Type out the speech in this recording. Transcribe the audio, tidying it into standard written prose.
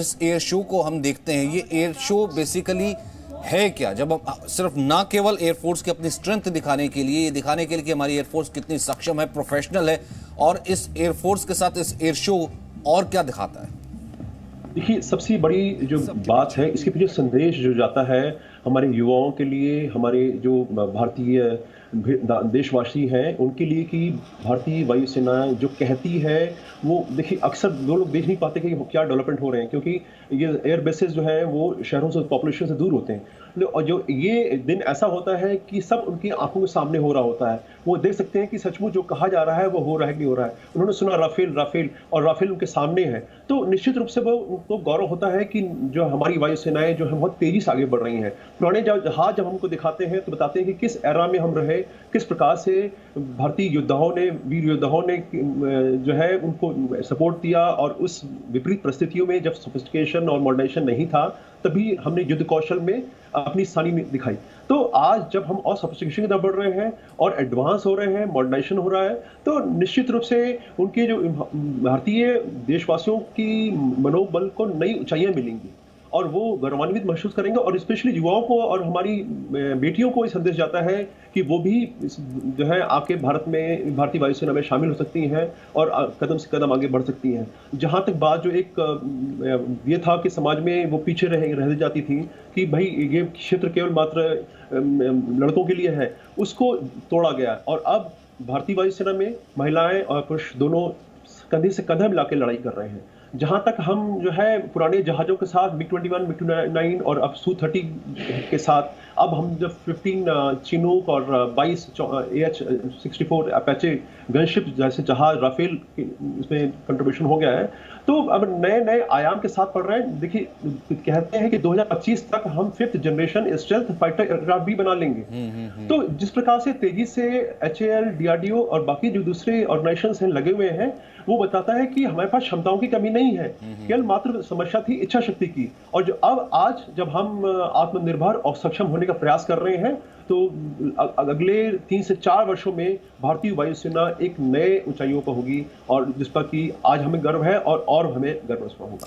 इस air show को हम देखते हैं, ये एयर शो बेसिकली है क्या? जब हम सिर्फ ना केवल एयरफोर्स की अपनी स्ट्रेंथ दिखाने के लिए, ये दिखाने के लिए कि हमारी एयरफोर्स कितनी सक्षम है, प्रोफेशनल है, और इस एयरफोर्स के साथ इस एयर शो और क्या दिखाता है? देखिए, सबसे बड़ी जो बात है, इसके पीछे संदेश जो जाता है हमारे युवाओं के लिए, हमारे जो भारतीय देशवासी हैं उनके लिए, कि भारतीय वायुसेना जो कहती है वो देखिए, अक्सर वो लोग देख नहीं पाते कि क्या डेवलपमेंट हो रहे हैं, क्योंकि ये एयर बेसेस जो है वो शहरों से, पॉपुलेशन से दूर होते हैं। और जो ये दिन ऐसा होता है कि सब उनकी आंखों के सामने हो रहा होता है, वो देख सकते हैं कि सचमुच जो कहा जा रहा है वो हो रहा है कि नहीं हो रहा है। उन्होंने सुना राफेल राफेल, और राफेल उनके सामने है, तो निश्चित रूप से वो उनको गौरव होता है कि जो हमारी वायुसेनाएं जो है बहुत तेजी से आगे बढ़ रही हैं। पुराने जहाज जब हमको दिखाते हैं तो बताते हैं कि किस एरा में हम रहे, किस प्रकार से भारतीय योद्धाओं ने, वीर योद्धाओं ने जो है उनको सपोर्ट दिया, और उस विपरीत परिस्थितियों में जब सोफिस्टिकेशन और मॉडर्नाइजेशन नहीं था, तभी हमने युद्ध कौशल में अपनी सानी दिखाई। तो आज जब हम और सोफिस्टिकेशन की तरफ बढ़ रहे हैं और एडवांस हो रहे हैं, मॉडर्नाइजेशन हो रहा है, तो निश्चित रूप से उनके जो भारतीय देशवासियों की मनोबल को नई ऊंचाइयां मिलेंगी, और वो गौरवान्वित महसूस करेंगे, और स्पेशली युवाओं को और हमारी बेटियों को ये संदेश जाता है कि वो भी जो है आके भारत में, भारतीय वायुसेना में शामिल हो सकती हैं, और कदम से कदम आगे बढ़ सकती हैं। जहाँ तक बात जो एक ये था कि समाज में वो पीछे रह जाती थी कि भाई ये क्षेत्र केवल मात्र लड़कों के लिए है, उसको तोड़ा गया, और अब भारतीय वायुसेना में महिलाएं और पुरुष दोनों कंधे से कंधा मिला के लड़ाई कर रहे हैं। जहां तक हम जो है पुराने जहाजों के साथ MiG-21, MiG-29 और अब Su-30 के साथ, अब हम जब 15 चिनूक और 22 AH-64 अपाचे गनशिप जैसे जहाज, राफेल इसमें कंट्रीब्यूशन हो गया है, तो अब नए नए आयाम के साथ पढ़ रहे हैं। देखिए, कहते हैं कि 2025 तक हम 5th generation stealth fighter aircraft भी बना लेंगे। तो जिस प्रकार से तेजी से HAL, DRDO और बाकी जो दूसरे ऑर्गेनाइजेशंस हैं लगे हुए हैं, वो बताता है कि हमारे पास क्षमताओं की कमी नहीं है, केवल मात्र समस्या थी इच्छा शक्ति की। और जो अब आज जब हम आत्मनिर्भर और सक्षम होने का प्रयास कर रहे हैं, तो अगले 3 से 4 वर्षों में भारतीय वायुसेना एक नए ऊंचाइयों पर होगी, और जिस पर कि आज हमें गर्व है, और हमें गर्व होगा।